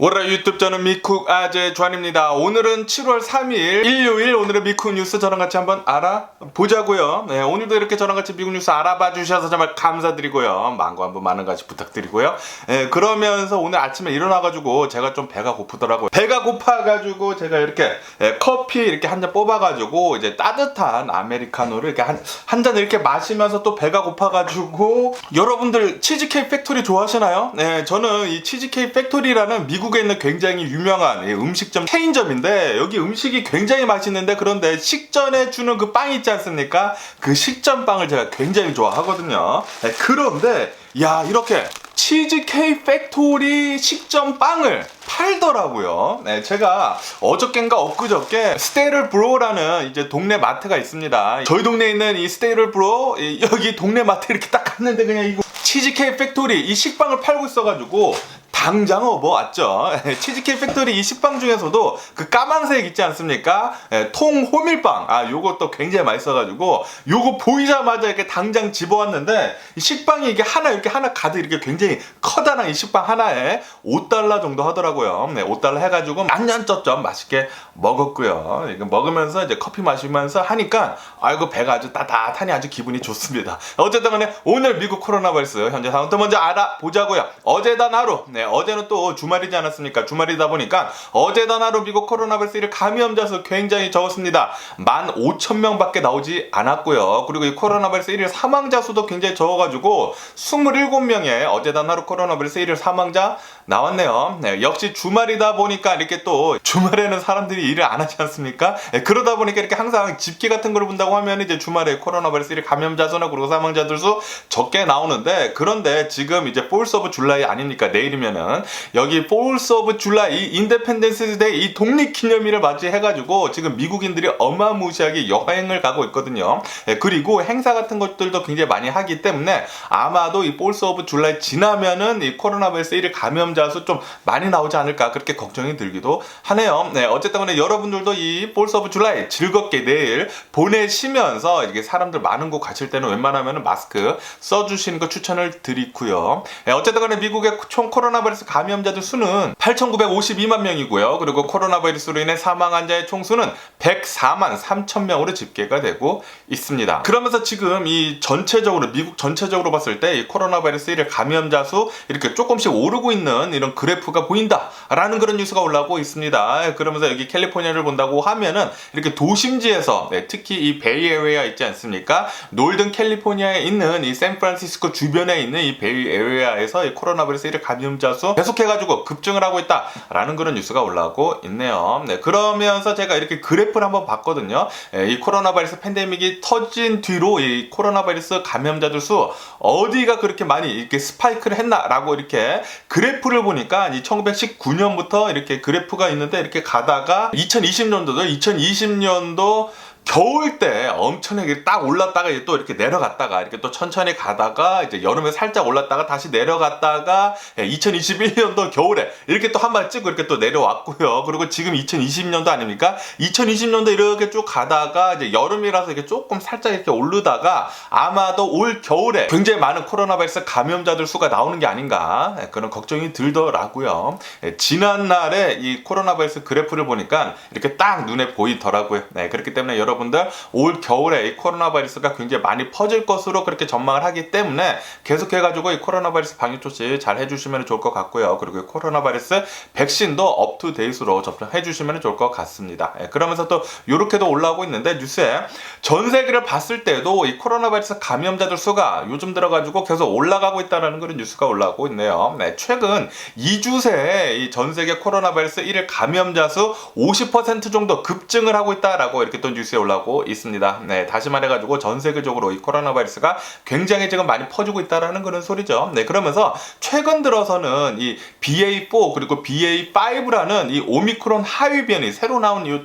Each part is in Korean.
월요일 유튜브 저는 미쿡 아재 주한입니다. 오늘은 7월 3일 일요일, 오늘의 미쿡 뉴스 저랑 같이 한번 알아보자고요. 네, 오늘도 이렇게 저랑 같이 미국 뉴스 알아봐 주셔서 정말 감사드리고요. 망고 한번 많은 같이 부탁드리고요. 네, 그러면서 오늘 아침에 일어나가지고 제가 좀 배가 고프더라고요. 배가 고파가지고 제가 이렇게 커피 이렇게 한 잔 뽑아가지고 이제 따뜻한 아메리카노를 이렇게 한 잔 이렇게 마시면서 또 배가 고파가지고, 여러분들 치즈케이크 팩토리 좋아하시나요? 네, 저는 이 치즈케이크 팩토리라는 미국에 있는 굉장히 유명한 음식점 체인점인데, 여기 음식이 굉장히 맛있는데, 그런데 식전에 주는 그 빵 있지 않습니까? 그 식전 빵을 제가 굉장히 좋아하거든요. 네, 그런데 야, 이렇게 치즈케이크 팩토리 식전 빵을 팔더라고요. 네, 제가 어저께인가 엊그저께 스테이럴 브로라는 이제 동네 마트가 있습니다. 저희 동네에 있는 이 스테이럴 브로, 여기 동네 마트 이렇게 딱 갔는데 그냥 이거 치즈케이크 팩토리 이 식빵을 팔고 있어가지고 당장 왔죠. 치즈케이크 팩토리 이 식빵 중에서도 그 까만색 있지 않습니까? 통 호밀빵. 요것도 굉장히 맛있어가지고 요거 보이자마자 이렇게 당장 집어왔는데, 이 식빵이 이게 이렇게 하나 가득 이렇게 굉장히 커다란 이 식빵 하나에 $5 정도 하더라고요. 네, $5 해가지고 만년쩌쩜 맛있게 먹었고요. 이거 먹으면서 이제 커피 마시면서 하니까 아이고 배가 아주 따뜻하니 아주 기분이 좋습니다. 어쨌든 간에 오늘 미국 코로나 바이러스 현재 상황부터 먼저 알아보자고요. 어제단 하루, 어제는 또 주말이지 않았습니까? 주말이다 보니까 어제단 하루 미국 코로나 바이러스 감염자 수 굉장히 적었습니다. 15,000명밖에 나오지 않았고요. 그리고 이 코로나 바이러스 1일 사망자 수도 굉장히 적어가지고 27명의 어제단 하루 코로나 바이러스 1일 사망자 나왔네요. 네, 역시 주말이다 보니까 이렇게 또 주말에는 사람들이 일을 안 하지 않습니까? 그러다 보니까 이렇게 항상 집계 같은 걸 본다고 하면 이제 주말에 코로나 바이러스 1일 감염자 수나 그리고 사망자들 수 적게 나오는데, 그런데 지금 이제 4th of July 아닙니까? 내일이면은 여기 4th of July 인디펜던스 데이 이 독립기념일을 맞이해가지고 지금 미국인들이 어마무시하게 여행을 가고 있거든요. 그리고 행사 같은 것들도 굉장히 많이 하기 때문에 아마도 이 4th of July 지나면은 이 코로나 바이러스 1일 감염자 수 좀 많이 나오지 않을까, 그렇게 걱정이 들기도 하네요. 네, 어쨌든 간에 여러분들도 이 4th of July 즐겁게 내일 보내시면서 이게 사람들 많은 곳 가실 때는 웬만하면 마스크 써주시는 거 추천을 드리고요. 어쨌든 간에 미국의 총 코로나 바이러스 감염자들 수는 8,952만 명이고요. 그리고 코로나 바이러스로 인해 사망 환자의 총수는 104만 3천 명으로 집계가 되고 있습니다. 그러면서 지금 이 전체적으로 미국 전체적으로 봤을 때 이 코로나 바이러스 1일 감염자 수 이렇게 조금씩 오르고 있는 이런 그래프가 보인다라는 그런 뉴스가 올라오고 있습니다. 그러면서 여기 캘리포니아를 본다고 하면은 이렇게 도심지에서, 특히 이 베이에리아 있지 않습니까? 놀던 캘리포니아에 있는 이 샌프란시스코 주변에 있는 이 베이에리아에서 이 코로나 바이러스 1일 감염자 수 계속해가지고 급증을 하고 있다라는 그런 뉴스가 올라오고 있네요. 네, 그러면서 제가 이렇게 그래프를 한번 봤거든요. 이 코로나 바이러스 팬데믹이 터진 뒤로 이 코로나 바이러스 감염자들 수 어디가 그렇게 많이 이렇게 스파이크를 했나라고 이렇게 그래프를 보니까 이 1919년부터 이렇게 그래프가 있는데, 이렇게 가다가 2020년도 겨울 때 엄청나게 딱 올랐다가 이제 또 이렇게 내려갔다가 이렇게 또 천천히 가다가 이제 여름에 살짝 올랐다가 다시 내려갔다가 2021년도 겨울에 이렇게 또 한 발 찍고 이렇게 또 내려왔고요. 그리고 지금 2020년도 아닙니까? 2020년도 이렇게 쭉 가다가 이제 여름이라서 이렇게 조금 살짝 이렇게 오르다가 아마도 올 겨울에 굉장히 많은 코로나 바이러스 감염자들 수가 나오는 게 아닌가, 그런 걱정이 들더라고요. 지난날에 이 코로나 바이러스 그래프를 보니까 이렇게 딱 눈에 보이더라고요. 그렇기 때문에 여러분들 올 겨울에 이 코로나 바이러스가 굉장히 많이 퍼질 것으로 그렇게 전망을 하기 때문에 계속해가지고 이 코로나 바이러스 방역 조치 잘 해주시면 좋을 것 같고요. 그리고 이 코로나 바이러스 백신도 업투데이트로 접종해주시면 좋을 것 같습니다. 그러면서 또 이렇게도 올라오고 있는데, 뉴스에 전 세계를 봤을 때도 이 코로나 바이러스 감염자들 수가 요즘 들어가지고 계속 올라가고 있다는 그런 뉴스가 올라오고 있네요. 최근 2주 새에 이 전 세계 코로나 바이러스 1일 감염자 수 50% 정도 급증을 하고 있다라고 이렇게 또 뉴스에 올라오고 있습니다. 다시 말해가지고 전 세계적으로 이 코로나 바이러스가 굉장히 지금 많이 퍼지고 있다라는 그런 소리죠. 그러면서 최근 들어서는 이 BA4 그리고 BA5라는 이 오미크론 하위 변이, 새로 나온 이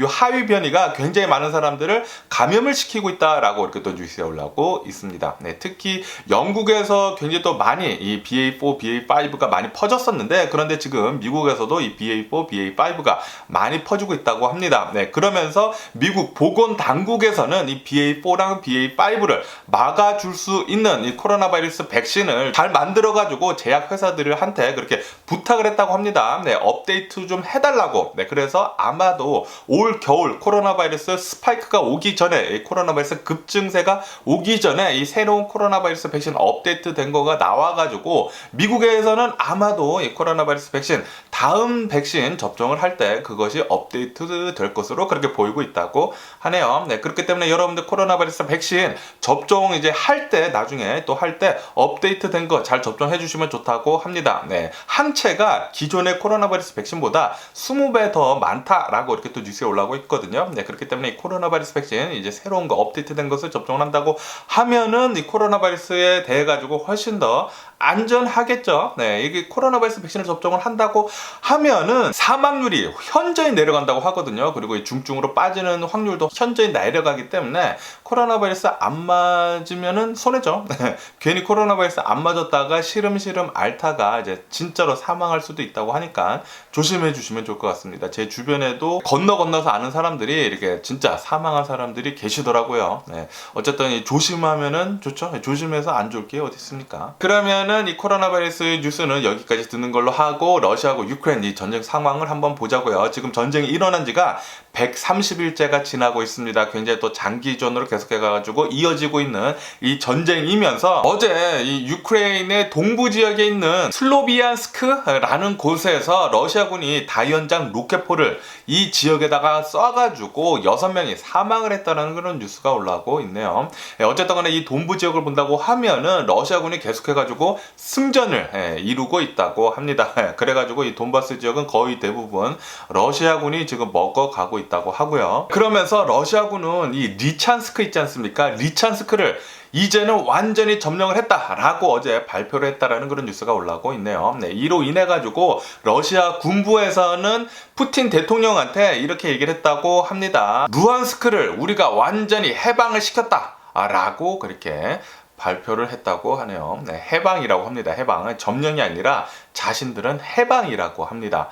하위 변이가 굉장히 많은 사람들을 감염을 시키고 있다라고 이렇게 또 뉴스에 올라오고 있습니다. 특히 영국에서 굉장히 또 많이 이 BA4, BA5가 많이 퍼졌었는데, 그런데 지금 미국에서도 이 BA4, BA5가 많이 퍼지고 있다고 합니다. 그러면서 미국 미국 보건당국에서는 이 BA4랑 BA5를 막아줄 수 있는 이 코로나 바이러스 백신을 잘 만들어가지고 제약회사들한테 그렇게 부탁을 했다고 합니다. 네, 업데이트 좀 해달라고. 네, 그래서 아마도 올 겨울 코로나 바이러스 스파이크가 오기 전에, 이 코로나 바이러스 급증세가 오기 전에 이 새로운 코로나 바이러스 백신 업데이트 된 거가 나와가지고 미국에서는 아마도 이 코로나 바이러스 백신 다음 백신 접종을 할 때 그것이 업데이트 될 것으로 그렇게 보이고 있다고 하네요. 네, 그렇기 때문에 여러분들 코로나 바이러스 백신 접종 이제 할 때, 나중에 또 할 때 업데이트 된 거 잘 접종해 주시면 좋다고 합니다. 네, 항체가 기존의 코로나 바이러스 백신보다 20배 더 많다라고 이렇게 또 뉴스에 올라오고 있거든요. 네, 그렇기 때문에 이 코로나 바이러스 백신 이제 새로운 거 업데이트 된 것을 접종을 한다고 하면은 이 코로나 바이러스에 대해 가지고 훨씬 더 안전하겠죠. 네, 이게 코로나 바이러스 백신을 접종을 한다고 하면은 사망률이 현저히 내려간다고 하거든요. 그리고 이 중증으로 빠지는 확률도 현저히 내려가기 때문에 코로나 바이러스 안 맞으면은 손해죠. 네, 괜히 코로나 바이러스 안 맞았다가 시름시름 앓다가 이제 진짜로 사망할 수도 있다고 하니까 조심해 주시면 좋을 것 같습니다. 제 주변에도 건너서 아는 사람들이 이렇게 진짜 사망한 사람들이 계시더라고요. 네, 어쨌든 조심하면은 좋죠. 조심해서 안 좋을 게 어디 있습니까? 그러면은 이 코로나 바이러스 뉴스는 여기까지 듣는 걸로 하고, 러시아하고 유크레인 이 전쟁 상황을 한번 보자고요. 지금 전쟁이 일어난 지가 130일째가 지나고 있습니다. 굉장히 또 장기전으로 계속해가지고 이어지고 있는 이 전쟁이면서 어제 이 유크레인의 동부 지역에 있는 슬로비안스크라는 곳에서 러시아군이 다연장 로켓포를 이 지역에다가 쏴가지고 6명이 사망을 했다는 그런 뉴스가 올라오고 있네요. 어쨌든 간에 이 동부 지역을 본다고 하면은 러시아군이 계속해가지고 승전을 이루고 있다고 합니다. 그래가지고 이 돈바스 지역은 거의 대부분 러시아군이 지금 먹어가고 있다고 하고요. 그러면서 러시아군은 이 리찬스크 있지 않습니까? 리찬스크를 이제는 완전히 점령을 했다라고 어제 발표를 했다라는 그런 뉴스가 올라오고 있네요. 네, 이로 인해 가지고 러시아 군부에서는 푸틴 대통령한테 이렇게 얘기를 했다고 합니다. 루안스크를 우리가 완전히 해방을 시켰다라고 그렇게 발표를 했다고 하네요. 네, 해방이라고 합니다. 해방은 점령이 아니라 자신들은 해방이라고 합니다.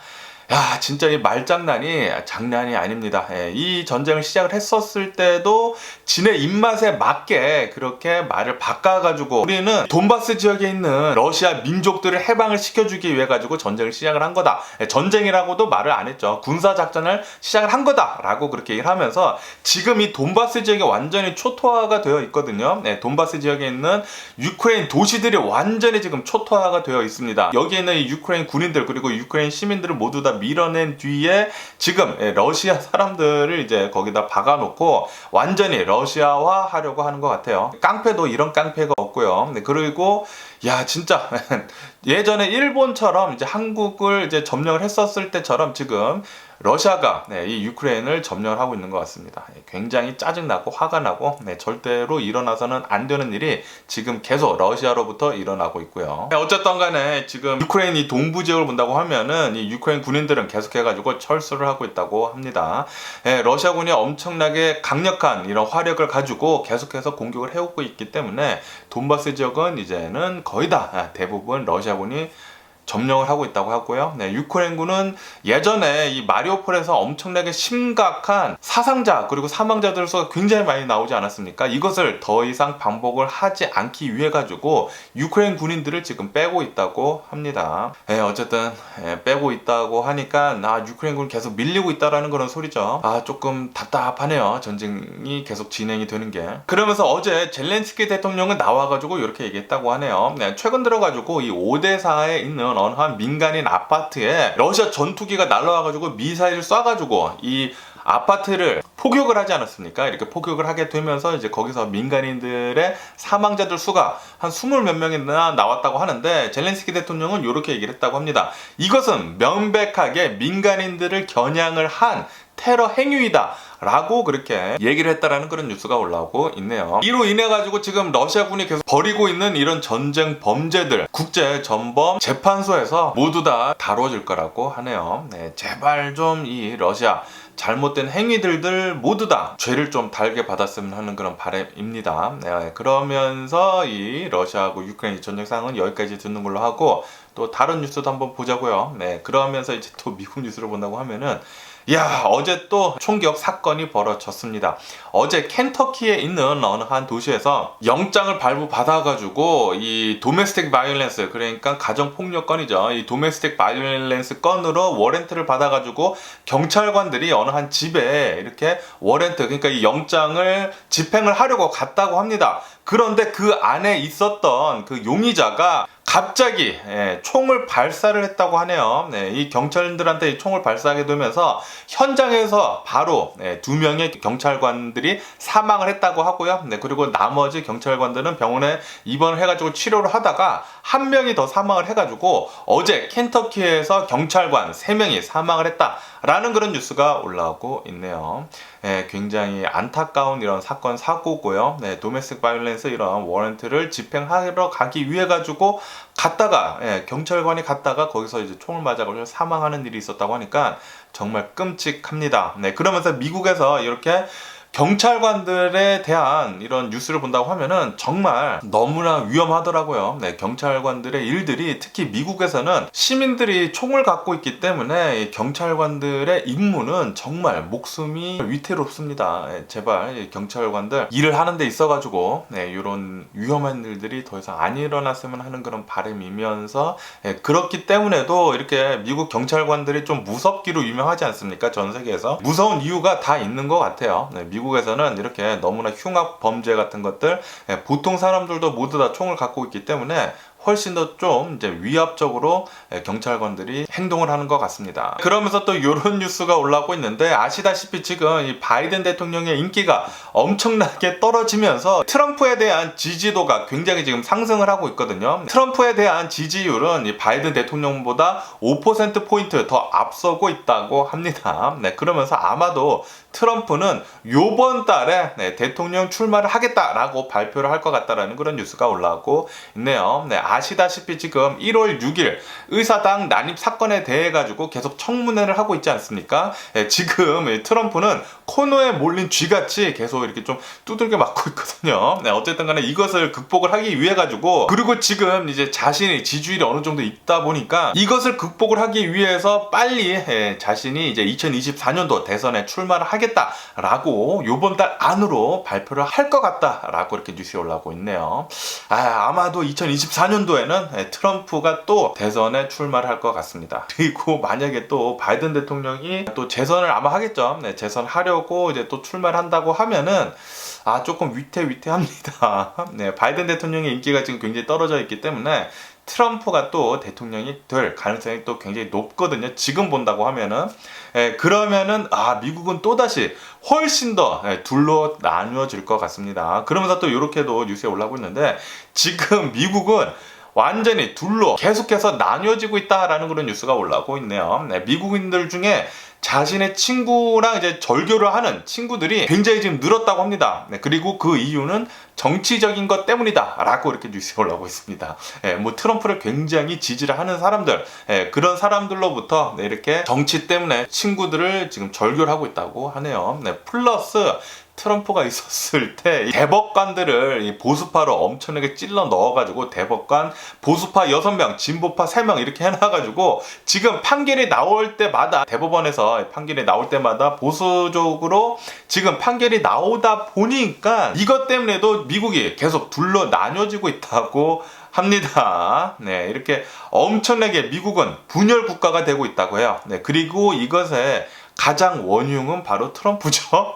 야, 진짜 이 말장난이 장난이 아닙니다. 이 전쟁을 시작을 했었을 때도 지네 입맛에 맞게 그렇게 말을 바꿔가지고 우리는 돈바스 지역에 있는 러시아 민족들을 해방을 시켜주기 위해 가지고 전쟁을 시작을 한 거다. 전쟁이라고도 말을 안 했죠. 군사작전을 시작을 한 거다라고 그렇게 얘기를 하면서 지금 이 돈바스 지역이 완전히 초토화가 되어 있거든요. 돈바스 지역에 있는 유크레인 도시들이 완전히 지금 초토화가 되어 있습니다. 여기에 있는 이 유크레인 군인들 그리고 유크레인 시민들을 모두 다 밀어낸 뒤에 지금 러시아 사람들을 이제 거기다 박아놓고 완전히 러시아화 하려고 하는 것 같아요. 깡패도 이런 깡패가 없고요. 그리고 야, 진짜 예전에 일본처럼 이제 한국을 이제 점령을 했었을 때처럼 지금 러시아가 이 유크레인을 점령을 하고 있는 것 같습니다. 굉장히 짜증나고 화가 나고 절대로 일어나서는 안 되는 일이 지금 계속 러시아로부터 일어나고 있고요. 어쨌든 간에 지금 유크레인 이 동부 지역을 본다고 하면은 이 유크레인 군인들은 계속해가지고 철수를 하고 있다고 합니다. 러시아군이 엄청나게 강력한 이런 화력을 가지고 계속해서 공격을 해오고 있기 때문에 돈바스 지역은 이제는 거의 다 대부분 러시아군이 점령을 하고 있다고 하고요. 유크레인군은 예전에 이 마리오폴에서 엄청나게 심각한 사상자 그리고 사망자들 수가 굉장히 많이 나오지 않았습니까? 이것을 더 이상 반복을 하지 않기 위해 가지고 유크레인 군인들을 지금 빼고 있다고 합니다. 어쨌든 빼고 있다고 하니까 유크레인군 계속 밀리고 있다라는 그런 소리죠. 조금 답답하네요. 전쟁이 계속 진행이 되는 게. 그러면서 어제 젤렌스키 대통령은 나와가지고 이렇게 얘기했다고 하네요. 최근 들어가지고 이 오데사에 있는 어느 한 민간인 아파트에 러시아 전투기가 날라와가지고 미사일을 쏴가지고 이 아파트를 포격을 하지 않았습니까? 이렇게 포격을 하게 되면서 이제 거기서 민간인들의 사망자들 수가 한 20몇 명이나 나왔다고 하는데 젤렌스키 대통령은 이렇게 얘기를 했다고 합니다. 이것은 명백하게 민간인들을 겨냥을 한 테러 행위이다 라고 그렇게 얘기를 했다라는 그런 뉴스가 올라오고 있네요. 이로 인해 가지고 지금 러시아군이 계속 벌이고 있는 이런 전쟁 범죄들 국제 전범 재판소에서 모두 다 다뤄질 거라고 하네요. 제발 좀 이 러시아 잘못된 행위들들 모두 다 죄를 좀 달게 받았으면 하는 그런 바람입니다. 그러면서 이 러시아하고 유크레인 전쟁 상황은 여기까지 듣는 걸로 하고 또 다른 뉴스도 한번 보자고요. 그러면서 이제 또 미국 뉴스를 본다고 하면은 야, 어제 또 총격 사건이 벌어졌습니다. 어제 켄터키에 있는 어느 한 도시에서 영장을 발부받아가지고 이 도메스틱 바이올렌스, 그러니까 가정폭력건이죠. 이 도메스틱 바이올렌스 건으로 워렌트를 받아가지고 경찰관들이 어느 한 집에 이렇게 워렌트, 그러니까 이 영장을 집행을 하려고 갔다고 합니다. 그런데 그 안에 있었던 그 용의자가 갑자기 총을 발사를 했다고 하네요. 이 경찰들한테 이 총을 발사하게 되면서 현장에서 바로 2명의 경찰관들이 사망을 했다고 하고요. 그리고 나머지 경찰관들은 병원에 입원을 해가지고 치료를 하다가 한 명이 더 사망을 해가지고 어제 켄터키에서 경찰관 3명이 사망을 했다라는 그런 뉴스가 올라오고 있네요. 굉장히 안타까운 이런 사건 사고고요. 도메스틱 바이올렌스 이런 워런트를 집행하러 가기 위해 가지고 갔다가 경찰관이 갔다가 거기서 이제 총을 맞아가지고 사망하는 일이 있었다고 하니까 정말 끔찍합니다. 그러면서 미국에서 이렇게 경찰관들에 대한 이런 뉴스를 본다고 하면은 정말 너무나 위험하더라고요. 경찰관들의 일들이 특히 미국에서는 시민들이 총을 갖고 있기 때문에 경찰관들의 임무는 정말 목숨이 위태롭습니다. 제발 경찰관들 일을 하는 데 있어가지고 이런 위험한 일들이 더 이상 안 일어났으면 하는 그런 바람이면서 그렇기 때문에도 이렇게 미국 경찰관들이 좀 무섭기로 유명하지 않습니까? 전 세계에서 무서운 이유가 다 있는 것 같아요. 미국에서는 이렇게 너무나 흉악 범죄 같은 것들, 보통 사람들도 모두 다 총을 갖고 있기 때문에 훨씬 더 좀 이제 위압적으로 경찰관들이 행동을 하는 것 같습니다. 그러면서 또 이런 뉴스가 올라오고 있는데, 아시다시피 지금 이 바이든 대통령의 인기가 엄청나게 떨어지면서 트럼프에 대한 지지도가 굉장히 지금 상승을 하고 있거든요. 트럼프에 대한 지지율은 이 바이든 대통령보다 5%포인트 더 앞서고 있다고 합니다. 그러면서 아마도 트럼프는 요번 달에 대통령 출마를 하겠다라고 발표를 할 것 같다라는 그런 뉴스가 올라오고 있네요. 아시다시피 지금 1월 6일 의사당 난입 사건에 대해 가지고 계속 청문회를 하고 있지 않습니까? 지금 트럼프는 코너에 몰린 쥐같이 계속 이렇게 좀 두들겨 맞고 있거든요. 어쨌든 간에 이것을 극복을 하기 위해 가지고, 그리고 지금 이제 자신이 지지율이 어느 정도 있다 보니까 이것을 극복을 하기 위해서 빨리 자신이 이제 2024년도 대선에 출마를 하겠다라고 요번 달 안으로 발표를 할 것 같다라고 이렇게 뉴스에 올라오고 있네요. 아마도 2024년도에는 트럼프가 또 대선에 출마를 할 것 같습니다. 그리고 만약에 또 바이든 대통령이 또 재선을 아마 하겠죠. 재선하려고 이제 또 출마를 한다고 하면은 조금 위태합니다. 바이든 대통령의 인기가 지금 굉장히 떨어져 있기 때문에 트럼프가 또 대통령이 될 가능성이 또 굉장히 높거든요. 지금 본다고 하면은. 그러면은 미국은 또다시 훨씬 더 둘로 나누어질 것 같습니다. 그러면서 또 이렇게도 뉴스에 올라오고 있는데, 지금 미국은 완전히 둘로 계속해서 나뉘어지고 있다라는 그런 뉴스가 올라오고 있네요. 미국인들 중에 자신의 친구랑 이제 절교를 하는 친구들이 굉장히 지금 늘었다고 합니다. 그리고 그 이유는 정치적인 것 때문이다 라고 이렇게 뉴스가 올라오고 있습니다. 트럼프를 굉장히 지지를 하는 사람들, 그런 사람들로부터 이렇게 정치 때문에 친구들을 지금 절교를 하고 있다고 하네요. 플러스 트럼프가 있었을 때 대법관들을 보수파로 엄청나게 찔러 넣어가지고 대법관 보수파 6명, 진보파 3명 이렇게 해놔가지고 지금 판결이 나올 때마다, 대법원에서 판결이 나올 때마다 보수적으로 지금 판결이 나오다 보니까 이것 때문에도 미국이 계속 둘로 나뉘어지고 있다고 합니다. 이렇게 엄청나게 미국은 분열 국가가 되고 있다고 해요. 그리고 이것에 가장 원흉은 바로 트럼프죠.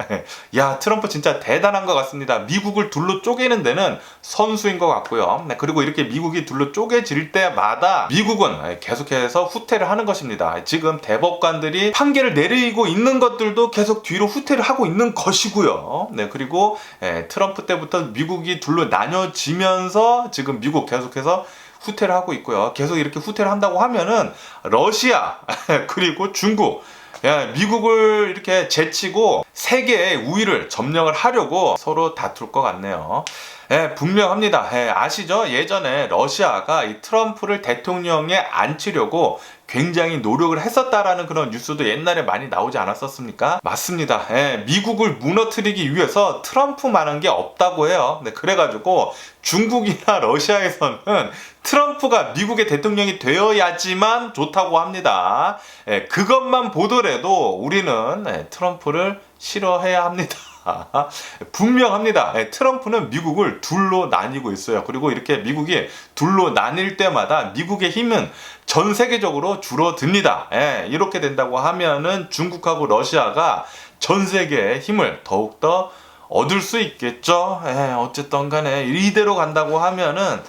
트럼프 진짜 대단한 것 같습니다. 미국을 둘로 쪼개는 데는 선수인 것 같고요. 그리고 이렇게 미국이 둘로 쪼개질 때마다 미국은 계속해서 후퇴를 하는 것입니다. 지금 대법관들이 판결을 내리고 있는 것들도 계속 뒤로 후퇴를 하고 있는 것이고요. 그리고 트럼프 때부터 미국이 둘로 나뉘어지면서 지금 미국 계속해서 후퇴를 하고 있고요. 계속 이렇게 후퇴를 한다고 하면은 러시아 그리고 중국, 미국을 이렇게 제치고 세계의 우위를 점령을 하려고 서로 다툴 것 같네요. 분명합니다. 아시죠? 예전에 러시아가 이 트럼프를 대통령에 앉히려고 굉장히 노력을 했었다라는 그런 뉴스도 옛날에 많이 나오지 않았었습니까? 맞습니다. 예, 미국을 무너뜨리기 위해서 트럼프만한 게 없다고 해요. 네, 그래가지고 중국이나 러시아에서는 트럼프가 미국의 대통령이 되어야지만 좋다고 합니다. 예, 그것만 보더라도 우리는 트럼프를 싫어해야 합니다. 분명합니다. 트럼프는 미국을 둘로 나뉘고 있어요. 그리고 이렇게 미국이 둘로 나뉠 때마다 미국의 힘은 전 세계적으로 줄어듭니다. 이렇게 된다고 하면은 중국하고 러시아가 전 세계의 힘을 더욱더 얻을 수 있겠죠. 어쨌든 간에 이대로 간다고 하면은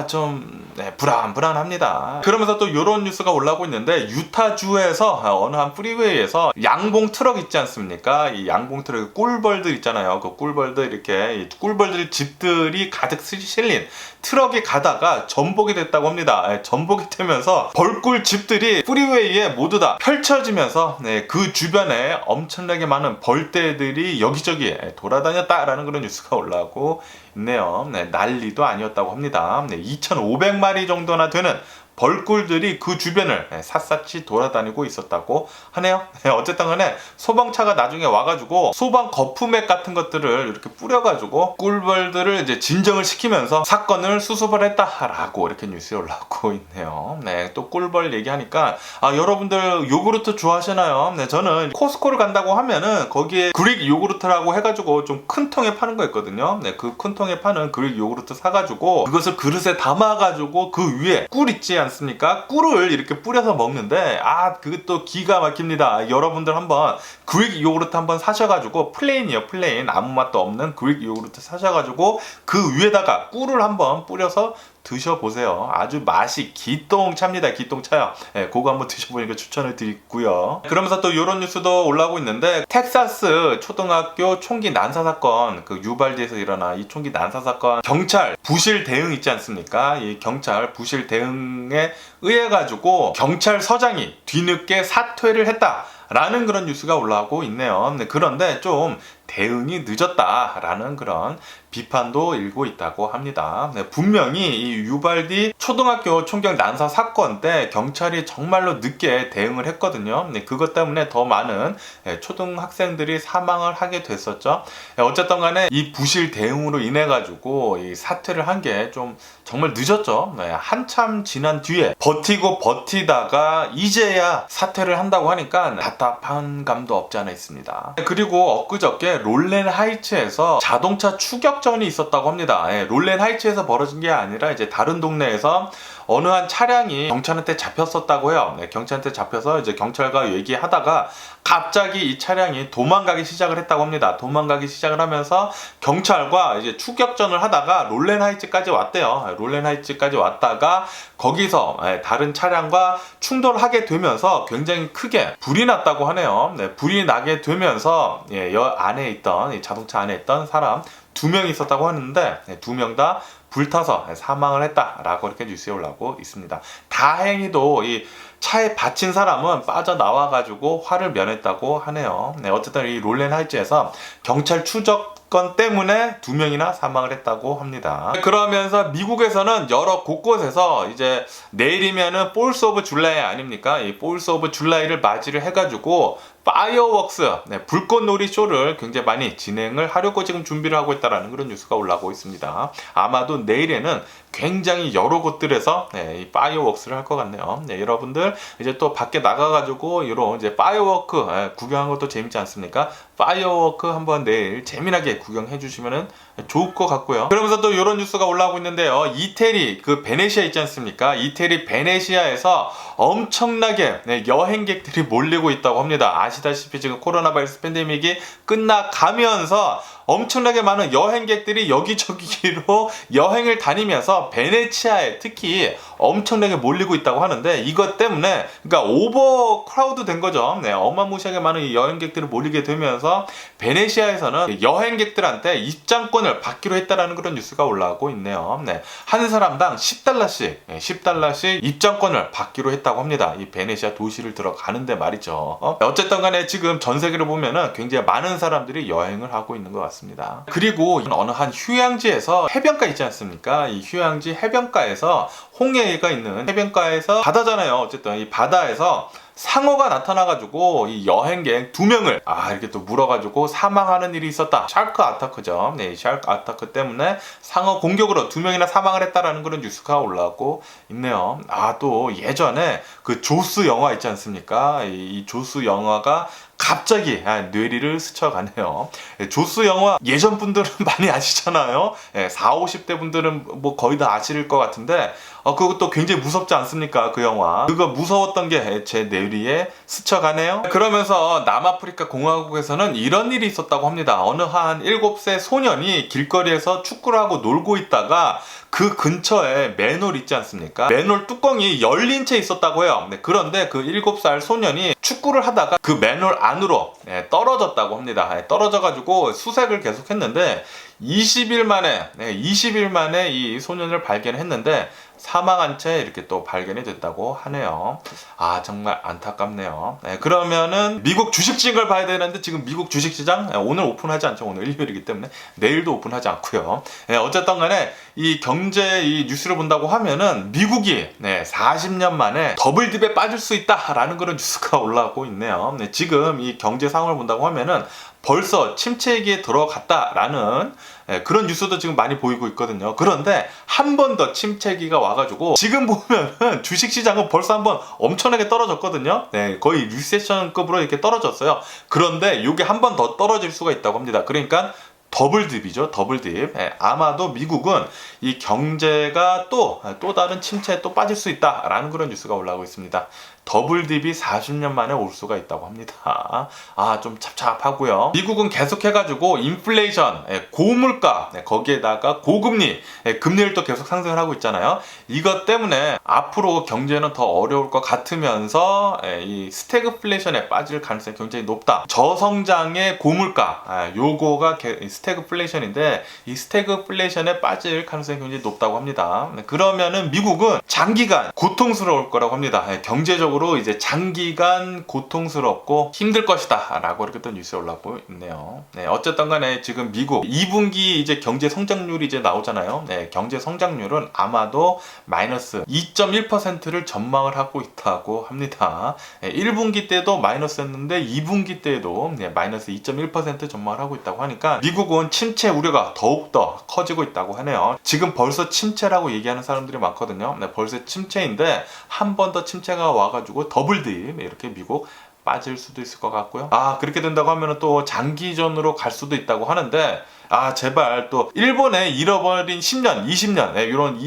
좀 불안합니다. 그러면서 또 이런 뉴스가 올라오고 있는데, 유타주에서 어느 한 프리웨이에서 양봉 트럭 있지 않습니까? 이 양봉 트럭 꿀벌들 있잖아요. 그 꿀벌들, 이렇게 꿀벌들 집들이 가득 실린 트럭이 가다가 전복이 됐다고 합니다. 전복이 되면서 벌꿀 집들이 프리웨이에 모두 다 펼쳐지면서 그 주변에 엄청나게 많은 벌떼들이 여기저기 돌아다녔다라는 그런 뉴스가 올라오고 있네요. 난리도 아니었다고 합니다. 2,500마리 정도나 되는 벌꿀들이 그 주변을 샅샅이 돌아다니고 있었다고 하네요. 어쨌든 간에 소방차가 나중에 와가지고 소방 거품액 같은 것들을 이렇게 뿌려가지고 꿀벌들을 이제 진정을 시키면서 사건을 수습을 했다라고 이렇게 뉴스에 올라오고 있네요. 또 꿀벌 얘기하니까 여러분들 요구르트 좋아하시나요? 저는 코스코를 간다고 하면은 거기에 그릭 요구르트라고 해가지고 좀 큰 통에 파는 거 있거든요. 그 큰 통에 파는 그릭 요구르트 사가지고 그것을 그릇에 담아가지고 그 위에 꿀 있지 않습니까? 꿀을 이렇게 뿌려서 먹는데 그것도 기가 막힙니다. 여러분들 한번 그릭 요구르트 한번 사셔가지고 플레인 아무 맛도 없는 그릭 요구르트 사셔가지고 그 위에다가 꿀을 한번 뿌려서 드셔보세요. 아주 맛이 기똥차입니다. 기똥차요. 그거 한번 드셔보니까 추천을 드리고요. 그러면서 또 이런 뉴스도 올라오고 있는데, 텍사스 초등학교 총기 난사 사건, 그 유발디에서 일어난 이 총기 난사 사건, 경찰 부실 대응 있지 않습니까? 이 경찰 부실 대응에 의해 가지고 경찰서장이 뒤늦게 사퇴를 했다라는 그런 뉴스가 올라오고 있네요. 그런데 좀 대응이 늦었다라는 그런 비판도 일고 있다고 합니다. 분명히 이 유발디 초등학교 총격 난사 사건 때 경찰이 정말로 늦게 대응을 했거든요. 그것 때문에 더 많은 초등학생들이 사망을 하게 됐었죠. 어쨌든 간에 이 부실 대응으로 인해 가지고 이 사퇴를 한 게 좀 정말 늦었죠. 한참 지난 뒤에 버티다가 이제야 사퇴를 한다고 하니까 답답한 감도 없지 않아 있습니다. 그리고 엊그저께 롤렌 하이츠에서 자동차 추격전이 있었다고 합니다. 롤렌 하이츠에서 벌어진 게 아니라 이제 다른 동네에서 어느 한 차량이 경찰한테 잡혔었다고 해요. 경찰한테 잡혀서 이제 경찰과 얘기하다가 갑자기 이 차량이 도망가기 시작을 했다고 합니다. 도망가기 시작을 하면서 경찰과 이제 추격전을 하다가 롤렌 하이츠까지 왔대요. 롤렌 하이츠까지 왔다가 거기서 다른 차량과 충돌하게 되면서 굉장히 크게 불이 났다고 하네요. 불이 나게 되면서 안에 있던, 이 자동차 안에 있던 사람 2명이 있었다고 하는데 2명 다 불타서 사망을 했다라고 이렇게 뉴스에 올라오고 있습니다. 다행히도 이 차에 받친 사람은 빠져나와가지고 화를 면했다고 하네요. 어쨌든 이 롤렌 하이츠에서 경찰 추적건 때문에 2명이나 사망을 했다고 합니다. 그러면서 미국에서는 여러 곳곳에서 이제 내일이면은 4th of July 아닙니까? 이 4th of July를 맞이를 해가지고 파이어웍스, 불꽃놀이 쇼를 굉장히 많이 진행을 하려고 지금 준비를 하고 있다는 그런 뉴스가 올라오고 있습니다. 아마도 내일에는 굉장히 여러 곳들에서 이 파이어웍스를 할 것 같네요. 여러분들 이제 또 밖에 나가가지고 이런 이제 파이어워크 구경하는 것도 재밌지 않습니까? 파이어워크 한번 내일 재미나게 구경해 주시면 좋을 것 같고요. 그러면서 또 이런 뉴스가 올라오고 있는데요. 이태리 그 베네시아 있지 않습니까? 이태리 베네시아에서 엄청나게 여행객들이 몰리고 있다고 합니다. 아시다시피 지금 코로나 바이러스 팬데믹이 끝나가면서 엄청나게 많은 여행객들이 여기저기로 여행을 다니면서 베네치아에 특히 엄청나게 몰리고 있다고 하는데, 이것 때문에 그러니까 오버 크라우드 된 거죠. 어마무시하게 많은 여행객들이 몰리게 되면서 베네시아에서는 여행객들한테 입장권을 받기로 했다라는 그런 뉴스가 올라오고 있네요. 한 사람당 $10씩 입장권을 받기로 했다고 합니다. 이 베네시아 도시를 들어가는데 말이죠. 어쨌든 간에 지금 전 세계를 보면은 굉장히 많은 사람들이 여행을 하고 있는 것 같습니다. 올라왔습니다. 그리고 어느 한 휴양지에서 해변가 있지 않습니까? 이 휴양지 해변가에서 홍해가 있는 해변가에서 바다잖아요. 어쨌든 이 바다에서 상어가 나타나가지고 이 여행객 2명을 이렇게 또 물어가지고 사망하는 일이 있었다. 샤크 아타크죠. 네, 샤크 아타크 때문에 상어 공격으로 2명이나 사망을 했다라는 그런 뉴스가 올라오고 있네요. 또 예전에 그 조스 영화 있지 않습니까? 이 조스 영화가 갑자기 뇌리를 스쳐가네요. 조스 영화 예전 분들은 많이 아시잖아요. 40, 50대 분들은 뭐 거의 다 아실 것 같은데 그것도 굉장히 무섭지 않습니까? 그 영화. 그거 무서웠던 게 제 뇌리에 스쳐가네요. 그러면서 남아프리카 공화국에서는 이런 일이 있었다고 합니다. 어느 한 7세 소년이 길거리에서 축구를 하고 놀고 있다가 그 근처에 맨홀 있지 않습니까? 맨홀 뚜껑이 열린 채 있었다고 해요. 그런데 그 7살 소년이 축구를 하다가 그 맨홀 안으로 떨어졌다고 합니다. 떨어져가지고 수색을 계속했는데 20일 만에 이 소년을 발견했는데 사망한 채 이렇게 또 발견이 됐다고 하네요. 정말 안타깝네요. 그러면은 미국 주식시장을 봐야 되는데 지금 미국 주식시장 오늘 오픈하지 않죠. 오늘 일요일이기 때문에 내일도 오픈하지 않고요. 어쨌든 간에 이 경제 이 뉴스를 본다고 하면은 미국이 40년 만에 더블 딥에 빠질 수 있다라는 그런 뉴스가 올라오고 있네요. 지금 이 경제 상황을 본다고 하면은 벌써 침체 위기에 들어갔다라는 그런 뉴스도 지금 많이 보이고 있거든요. 그런데 한 번 더 침체기가 와가지고 지금 보면은 주식시장은 벌써 한 번 엄청나게 떨어졌거든요. 거의 리세션급으로 이렇게 떨어졌어요. 그런데 이게 한 번 더 떨어질 수가 있다고 합니다. 그러니까 더블딥이죠. 더블딥. 아마도 미국은 이 경제가 또 다른 침체에 또 빠질 수 있다라는 그런 뉴스가 올라오고 있습니다. 더블딥이 40년 만에 올 수가 있다고 합니다. 좀 찹찹하고요. 미국은 계속해가지고 인플레이션, 고물가, 거기에다가 고금리, 금리를 또 계속 상승을 하고 있잖아요. 이것 때문에 앞으로 경제는 더 어려울 것 같으면서 이 스태그플레이션에 빠질 가능성이 굉장히 높다. 저성장의 고물가, 요거가 스태그플레이션인데 이 스태그플레이션에 빠질 가능성이 굉장히 높다고 합니다. 그러면은 미국은 장기간 고통스러울 거라고 합니다. 경제적으로 이제 장기간 고통스럽고 힘들 것이다 라고 이렇게 또 뉴스에 올라오고 있네요. 어쨌든 간에 지금 미국 2분기 이제 경제 성장률이 이제 나오잖아요. 경제 성장률은 아마도 마이너스 2.1%를 전망을 하고 있다고 합니다. 1분기 때도 마이너스였는데 2분기 때에도 마이너스 2.1% 전망을 하고 있다고 하니까 미국은 침체 우려가 더욱더 커지고 있다고 하네요. 지금 벌써 침체라고 얘기하는 사람들이 많거든요. 벌써 침체인데 한 번 더 침체가 와가지고 더블딥 이렇게 미국 빠질 수도 있을 것 같고요. 그렇게 된다고 하면 또 장기전으로 갈 수도 있다고 하는데 제발 또 일본의 잃어버린 10년, 20년 이런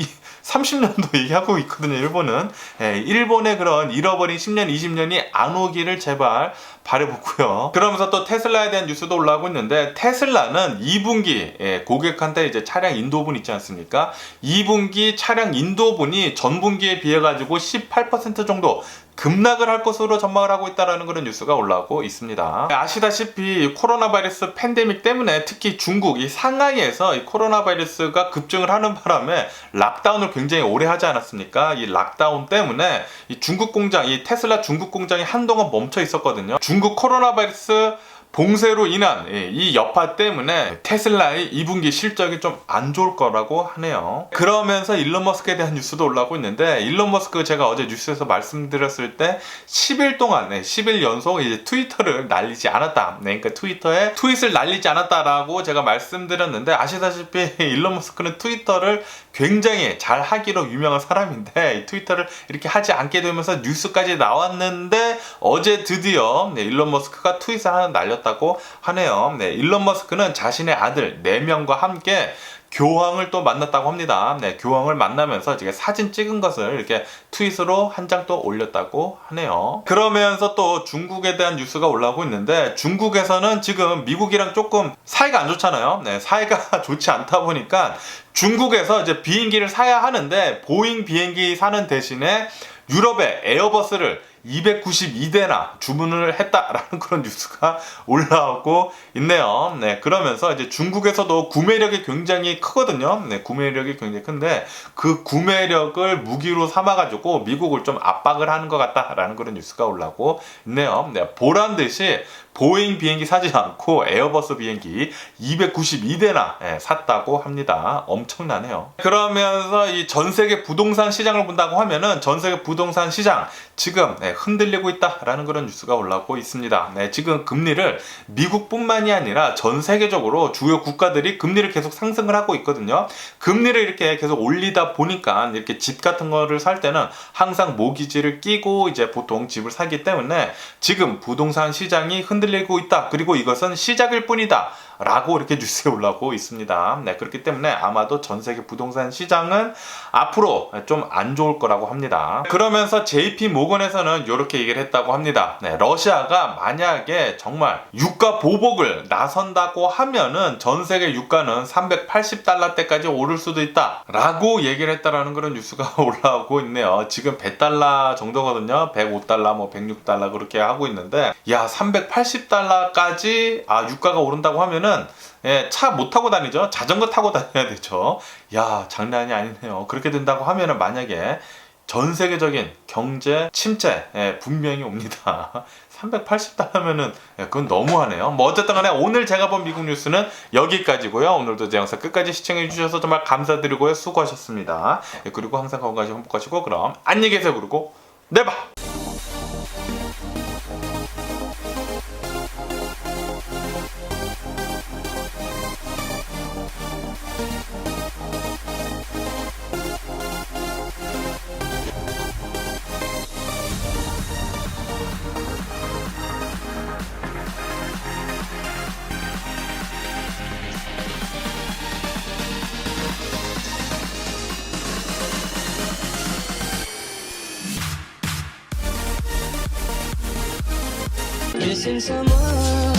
30년도 얘기하고 있거든요. 일본은 일본의 그런 잃어버린 10년, 20년이 안 오기를 제발 바라보고요. 그러면서 또 테슬라에 대한 뉴스도 올라오고 있는데 테슬라는 2분기 고객한테 이제 차량 인도분 있지 않습니까? 2분기 차량 인도분이 전분기에 비해 가지고 18% 정도 급락을 할 것으로 전망을 하고 있다는 그런 뉴스가 올라오고 있습니다. 아시다시피 코로나 바이러스 팬데믹 때문에 특히 중국 이 상하이에서 이 코로나 바이러스가 급증을 하는 바람에 락다운을 굉장히 오래 하지 않았습니까? 이 락다운 때문에 이 중국 공장, 이 테슬라 중국 공장이 한동안 멈춰 있었거든요. 중국 코로나 바이러스 봉쇄로 인한 이 여파 때문에 테슬라의 2분기 실적이 좀 안 좋을 거라고 하네요. 그러면서 일론 머스크에 대한 뉴스도 올라오고 있는데 일론 머스크 제가 어제 뉴스에서 말씀드렸을 때 10일 동안 10일 연속 이제 트위터를 날리지 않았다. 그러니까 트위터에 트윗을 날리지 않았다라고 제가 말씀드렸는데 아시다시피 일론 머스크는 트위터를 굉장히 잘 하기로 유명한 사람인데 트위터를 이렇게 하지 않게 되면서 뉴스까지 나왔는데 어제 드디어 일론 머스크가 트윗을 하나 날렸다고 하네요. 일론 머스크는 자신의 아들 4명과 함께 교황을 또 만났다고 합니다. 교황을 만나면서 이제 사진 찍은 것을 이렇게 트윗으로 한 장 또 올렸다고 하네요. 그러면서 또 중국에 대한 뉴스가 올라오고 있는데 중국에서는 지금 미국이랑 조금 사이가 안 좋잖아요. 사이가 좋지 않다 보니까 중국에서 이제 비행기를 사야 하는데 보잉 비행기 사는 대신에 유럽의 에어버스를 292대나 주문을 했다라는 그런 뉴스가 올라오고 있네요. 그러면서 이제 중국에서도 구매력이 굉장히 크거든요. 구매력이 굉장히 큰데 그 구매력을 무기로 삼아가지고 미국을 좀 압박을 하는 것 같다라는 그런 뉴스가 올라오고 있네요. 보란 듯이 보잉 비행기 사지 않고 에어버스 비행기 292대나 샀다고 합니다. 엄청나네요. 그러면서 이 전 세계 부동산 시장을 본다고 하면은 전 세계 부동산 시장 지금 흔들리고 있다라는 그런 뉴스가 올라오고 있습니다. 지금 금리를 미국뿐만이 아니라 전 세계적으로 주요 국가들이 금리를 계속 상승을 하고 있거든요. 금리를 이렇게 계속 올리다 보니까 이렇게 집 같은 거를 살 때는 항상 모기지를 끼고 이제 보통 집을 사기 때문에 지금 부동산 시장이 흔들리고 있다. 그리고 이것은 시작일 뿐이다. 라고 이렇게 뉴스에 올라오고 있습니다. 그렇기 때문에 아마도 전 세계 부동산 시장은 앞으로 좀 안 좋을 거라고 합니다. 그러면서 JP 모건에서는 이렇게 얘기를 했다고 합니다. 러시아가 만약에 정말 유가 보복을 나선다고 하면은 전 세계 유가는 380달러대까지 오를 수도 있다. 라고 얘기를 했다라는 그런 뉴스가 올라오고 있네요. 지금 100달러 정도거든요. 105달러, 뭐 106달러 그렇게 하고 있는데, 야, 380달러까지 유가가 오른다고 하면은 차 못 타고 다니죠. 자전거 타고 다녀야 되죠. 야, 장난이 아니네요. 그렇게 된다고 하면은 만약에 전 세계적인 경제 침체 분명히 옵니다. 380달러면은 그건 너무하네요. 뭐 어쨌든 간에 오늘 제가 본 미국 뉴스는 여기까지고요. 오늘도 제 영상 끝까지 시청해 주셔서 정말 감사드리고요. 수고하셨습니다. 그리고 항상 건강하시고 행복하시고 그럼 안녕히 계세요. 그리고 네 봐. Missing someone